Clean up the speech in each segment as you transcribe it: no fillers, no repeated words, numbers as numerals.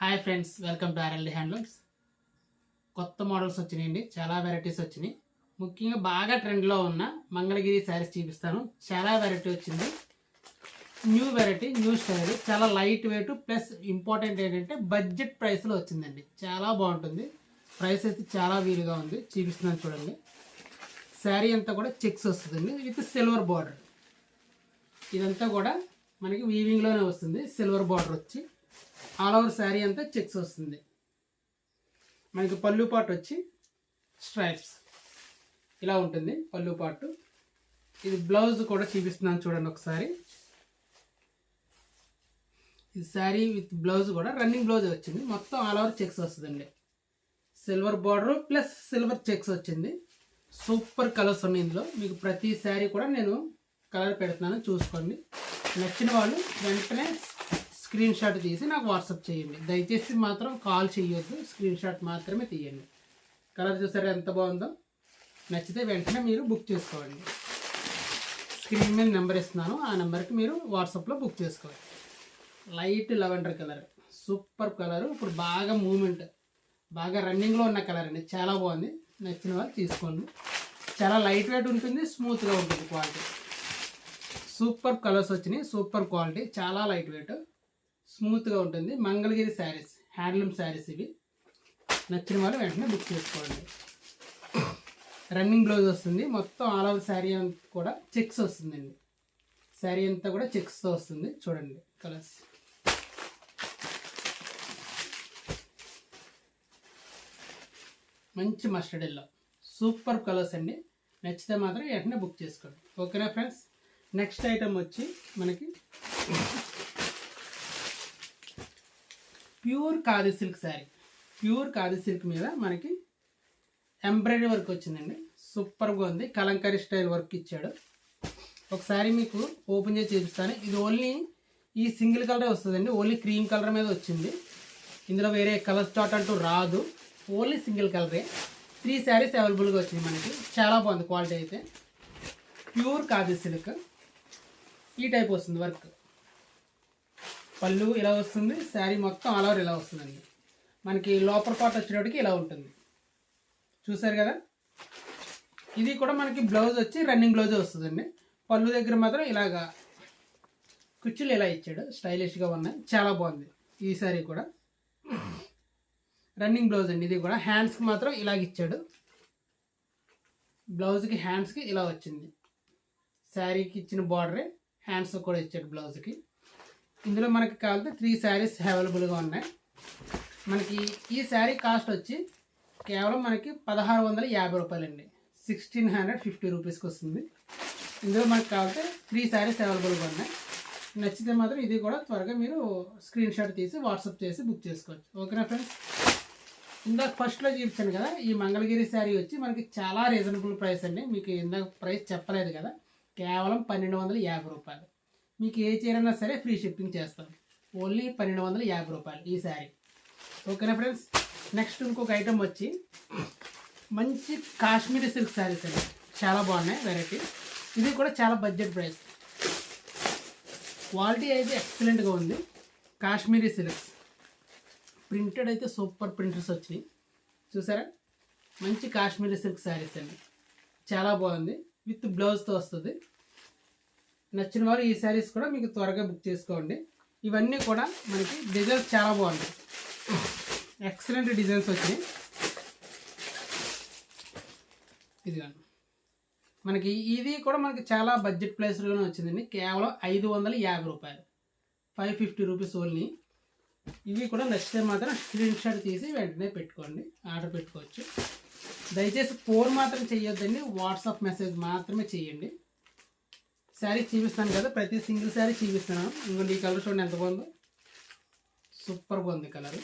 Hi friends, welcome to RLD handlooms. కొత్త models వచ్చినాయండి, చాలా వెరైటీస్ వచ్చినాయి. ముఖ్యంగా బాగా ట్రెండ్లో ఉన్న మంగళగిరి శారీస్ చూపిస్తాను. చాలా వెరైటీ వచ్చింది, న్యూ వెరైటీ, న్యూ స్టైల్, చాలా లైట్ వెయిట్ ప్లస్ ఇంపార్టెంట్ ఏంటంటే బడ్జెట్ ప్రైస్లో వచ్చిందండి. చాలా బాగుంటుంది, ప్రైస్ అయితే చాలా వీలుగా ఉంది. చూపిస్తున్నాను చూడండి. శారీ అంతా కూడా చెక్స్ వస్తుందండి విత్ సిల్వర్ బార్డర్. ఇదంతా కూడా మనకి వీవింగ్లోనే వస్తుంది. సిల్వర్ బార్డర్ వచ్చి ఆల్ ఓవర్ శారీ అంతా చెక్స్ వస్తుంది. మనకి పళ్ళు పాటు వచ్చి స్ట్రైప్స్ ఇలా ఉంటుంది పళ్ళు పాటు. ఇది బ్లౌజ్ కూడా చూపిస్తున్నాను చూడండి ఒకసారి. ఇది శారీ విత్ బ్లౌజ్ కూడా రన్నింగ్ బ్లౌజ్ వచ్చింది. మొత్తం ఆల్ ఓవర్ చెక్స్ వస్తుందండి. Silver border plus silver checks వచ్చింది. సూపర్ కలర్స్ ఉన్నాయి ఇందులో. మీకు ప్రతి శారీ కూడా నేను కలర్ పెడుతున్నాను, చూసుకోండి. నచ్చిన వాళ్ళు వెంటనే స్క్రీన్ షాట్ తీసి నాకు వాట్సాప్ చేయండి. దయచేసి మాత్రం కాల్ చేయొద్దు, స్క్రీన్ షాట్ మాత్రమే తీయండి. కలర్ చూసారా ఎంత బాగుందో. నచ్చితే వెంటనే మీరు బుక్ చేసుకోండి. స్క్రీన్ మీద నెంబర్ ఇస్తున్నాను, ఆ నెంబర్కి మీరు వాట్సాప్లో బుక్ చేసుకోండి. Light lavender colour, super colour. ఇప్పుడు బాగా మూమెంట్, బాగా రన్నింగ్లో ఉన్న కలర్ అండి. చాలా బాగుంది, నచ్చిన వాళ్ళు తీసుకోండి. చాలా లైట్ వెయిట్ ఉంటుంది, స్మూత్గా ఉంటుంది. క్వాలిటీ సూపర్ కలర్స్ వచ్చినాయి, సూపర్ క్వాలిటీ, చాలా లైట్ వెయిట్, స్మూత్గా ఉంటుంది. మంగళగిరి శారీస్, హ్యాండ్లూమ్ శారీస్ ఇవి. నచ్చిన వాళ్ళు వెంటనే బుక్ చేసుకోండి. రన్నింగ్ బ్లౌజ్ వస్తుంది. మొత్తం ఆల్ ఓవర్ శారీ అంతా కూడా చెక్స్ వస్తుందండి. శారీ అంతా కూడా చెక్స్తో వస్తుంది. చూడండి కలర్స్. మంచి మస్టర్డ్ ఎల్లో, సూపర్ కలర్స్ అండి. నచ్చితే మాత్రం వెంటనే బుక్ చేసుకోండి. ఓకేనా ఫ్రెండ్స్. నెక్స్ట్ ఐటమ్ వచ్చి మనకి pure khadi silk sari. Pure khadi silk మీద మనకి ఎంబ్రాయిడరీ వర్క్ వచ్చిందండి. సూపర్గా ఉంది. కలంకారీ స్టైల్ వర్క్ ఇచ్చాడు. ఒకసారి మీకు ఓపెన్ చేసి చూపిస్తాను. ఇది ఓన్లీ ఈ సింగిల్ కలరే వస్తుందండి. ఓన్లీ క్రీమ్ కలర్ మీద వచ్చింది. ఇందులో వేరే కలర్ స్టార్ట్ అంటూ రాదు, ఓన్లీ సింగిల్ కలరే. 3 శారీస్ అవైలబుల్గా వచ్చింది మనకి. చాలా బాగుంది క్వాలిటీ అయితే. ప్యూర్ ఖాదీ సిల్క్ ఈ టైప్ వస్తుంది వర్క్. పళ్ళు ఇలా వస్తుంది, శారీ మొత్తం ఆల్ ఓవర్ ఇలా వస్తుందండి. మనకి లోపల పాటు వచ్చేటప్పటికి ఇలా ఉంటుంది, చూసారు కదా. ఇది కూడా మనకి బ్లౌజ్ వచ్చి రన్నింగ్ బ్లౌజే వస్తుందండి. పళ్ళు దగ్గర మాత్రం ఇలాగా కుచ్చులు ఇలా ఇచ్చాడు, స్టైలిష్గా ఉన్నాయి. చాలా బాగుంది ఈ శారీ కూడా. రన్నింగ్ బ్లౌజ్ అండి ఇది కూడా. హ్యాండ్స్కి మాత్రం ఇలాగ ఇచ్చాడు. బ్లౌజ్కి హ్యాండ్స్కి ఇలా వచ్చింది. శారీకి ఇచ్చిన బార్డరే హ్యాండ్స్ కూడా ఇచ్చాడు బ్లౌజ్కి. ఇందులో మనకి కావాలంటే 3 శారీస్ అవైలబుల్గా ఉన్నాయి. మనకి ఈ శారీ కాస్ట్ వచ్చి కేవలం మనకి 1650 రూపాయలండి. 1650 రూపీస్కి వస్తుంది. ఇందులో మనకి కావాలంటే 3 శారీస్ అవైలబుల్గా ఉన్నాయి. నచ్చితే మాత్రం ఇది కూడా త్వరగా మీరు స్క్రీన్ షాట్ తీసి వాట్సాప్ చేసి బుక్ చేసుకోవచ్చు. ఓకేనా ఫ్రెండ్స్. ఇందాక ఫస్ట్లో చూపించాను కదా, ఈ మంగళగిరి శారీ వచ్చి మనకి చాలా రీజనబుల్ ప్రైస్ అండి. మీకు ఇందాక ప్రైస్ చెప్పలేదు కదా, కేవలం 1250 రూపాయలు. మీకు ఏ చీరైనా సరే ఫ్రీ షిప్పింగ్ చేస్తాం. ఓన్లీ 1250 రూపాయలు ఈ శారీ. ఓకేనా ఫ్రెండ్స్. నెక్స్ట్ ఇంకొక ఐటమ్ వచ్చి మంచి కాశ్మీరీ సిల్క్ శారీస్ అండి. చాలా బాగున్నాయి వెరైటీ. ఇది కూడా చాలా బడ్జెట్ ప్రైస్. క్వాలిటీ అయితే ఎక్సలెంట్గా ఉంది. కాశ్మీరీ సిల్క్స్ ప్రింటెడ్ అయితే సూపర్ ప్రింటర్స్ వచ్చినాయి, చూసారా. మంచి కాశ్మీరీ సిల్క్ శారీస్ అండి. చాలా బాగుంది. విత్ బ్లౌజ్తో వస్తుంది. నచ్చిన వారు ఈ శారీస్ కూడా మీకు త్వరగా బుక్ చేసుకోండి. ఇవన్నీ కూడా మనకి డిజైన్స్ చాలా బాగుంటాయి, ఎక్సలెంట్ డిజైన్స్ వచ్చినాయి. ఇది మనకి ఇది కూడా మనకి చాలా బడ్జెట్ ప్రైస్లోనే వచ్చిందండి. కేవలం 550 రూపాయలు, 550 రూపీస్ ఓన్లీ. ఇవి కూడా నచ్చితే మాత్రం స్క్రీన్ షాట్ తీసి వెంటనే పెట్టుకోండి, ఆర్డర్ పెట్టుకోవచ్చు. దయచేసి ఫోన్ మాత్రం చేయొద్దండి, వాట్సాప్ మెసేజ్ మాత్రమే చేయండి. శారీ చూపిస్తాను కదా, ప్రతి సింగిల్ శారీ చూపిస్తున్నాను. ఇంకోటి ఈ కలర్ చూడండి ఎంత బాగుందో, సూపర్ బాగుంది కలర్.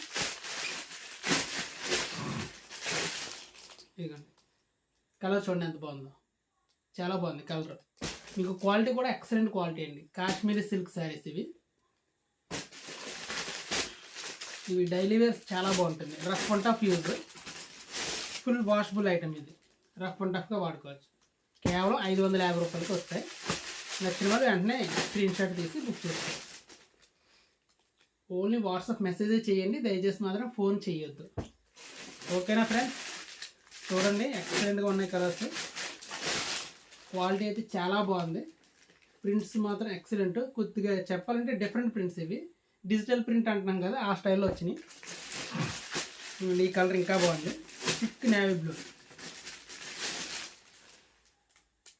ఇదిగోండి కలర్ చూడండి ఎంత బాగుందో, చాలా బాగుంది కలర్. మీకు క్వాలిటీ కూడా ఎక్సలెంట్ క్వాలిటీ అండి. కాశ్మీరీ సిల్క్ శారీస్ ఇవి డైలీ వేర్స్ చాలా బాగుంటుంది. Rough and tough use, full washable item. ఇది రఫ్ అండ్ టఫ్గా వాడుకోవచ్చు. కేవలం 550 రూపాయలకి వస్తాయి. నచ్చిన వాళ్ళు వెంటనే స్క్రీన్ షాట్ తీసి బుక్ చేసుకోవచ్చు. ఓన్లీ వాట్సాప్ మెసేజే చేయండి, దయచేసి మాత్రం ఫోన్ చేయొద్దు. ఓకేనా ఫ్రెండ్స్? చూడండి ఎక్సలెంట్గా ఉన్నాయి కలర్స్. క్వాలిటీ అయితే చాలా బాగుంది. ప్రింట్స్ మాత్రం ఎక్సలెంట్. కొద్దిగా చెప్పాలంటే డిఫరెంట్ ప్రింట్స్ ఇవి. డిజిటల్ ప్రింట్ అంటున్నాం కదా, ఆ స్టైల్లో వచ్చినాయి. ఈ కలర్ ఇంకా బాగుంది. Thick navy blue,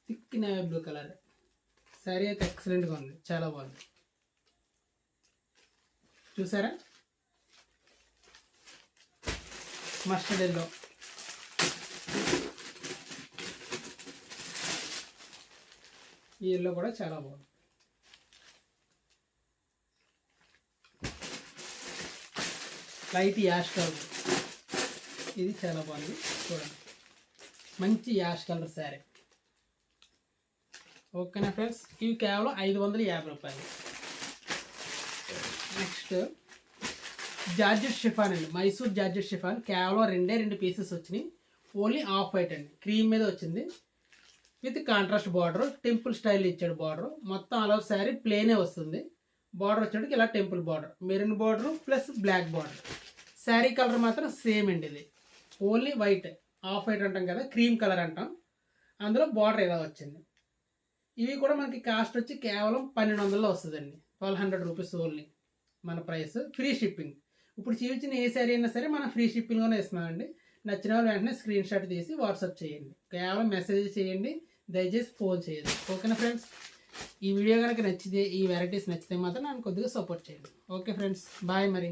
thick navy blue colour. Sari అయితే ఎక్సలెంట్గా ఉంది, చాలా బాగుంది. చూసారా? మస్టర్డ్ ఎల్లో, ఈ ఎల్లో కూడా చాలా బాగుంది. లైట్ యాష్ కలర్, ఇది చాలా బాగుంది. చూడండి, మంచి యాష్ కలర్ శారీ. ఓకేనా ఫ్రెండ్స్? ఇవి కేవలం 550 రూపాయలు. నెక్స్ట్ జార్జెట్ షిఫాన్ అండి, మైసూర్ జార్జెట్ షిఫాన్. కేవలం 2 పీసెస్ వచ్చినాయి. ఓన్లీ ఆఫ్ వైట్ అండి, క్రీమ్ మీద వచ్చింది. With contrast border, temple style ఇచ్చాడు బార్డర్. మొత్తం ఆల్ ఓవర్ శారీ ప్లేనే వస్తుంది. బార్డర్ వచ్చేటికి ఇలా temple border, maroon border plus black border. Sari colour మాత్రం సేమ్ అండి. ఇది ఓన్లీ వైట్, ఆఫ్ వైట్ అంటాం కదా, క్రీమ్ కలర్ అంటాం. అందులో బార్డర్ ఇలా వచ్చింది. ఇవి కూడా మనకి కాస్ట్ వచ్చి కేవలం 1200లో వస్తుందండి. 1200 రూపీస్ ఓన్లీ మన ప్రైస్. Free shipping. ఇప్పుడు చూపించిన ఏ శారీ అయినా సరే మనం ఫ్రీ షిప్పింగ్లోనే ఇస్తున్నామండి. నచ్చిన వాళ్ళు వెంటనే స్క్రీన్ షాట్ తీసి వాట్సాప్ చేయండి. కేవలం మెసేజ్ చేయండి, దయచేసి ఫోన్ చేయదు. ఓకేనా ఫ్రెండ్స్? ఈ వీడియో కనుక నచ్చితే, ఈ వెరైటీస్ నచ్చితే మాత్రం నన్ను కొద్దిగా సపోర్ట్ చేయండి. ఓకే ఫ్రెండ్స్, బాయ్ మరి.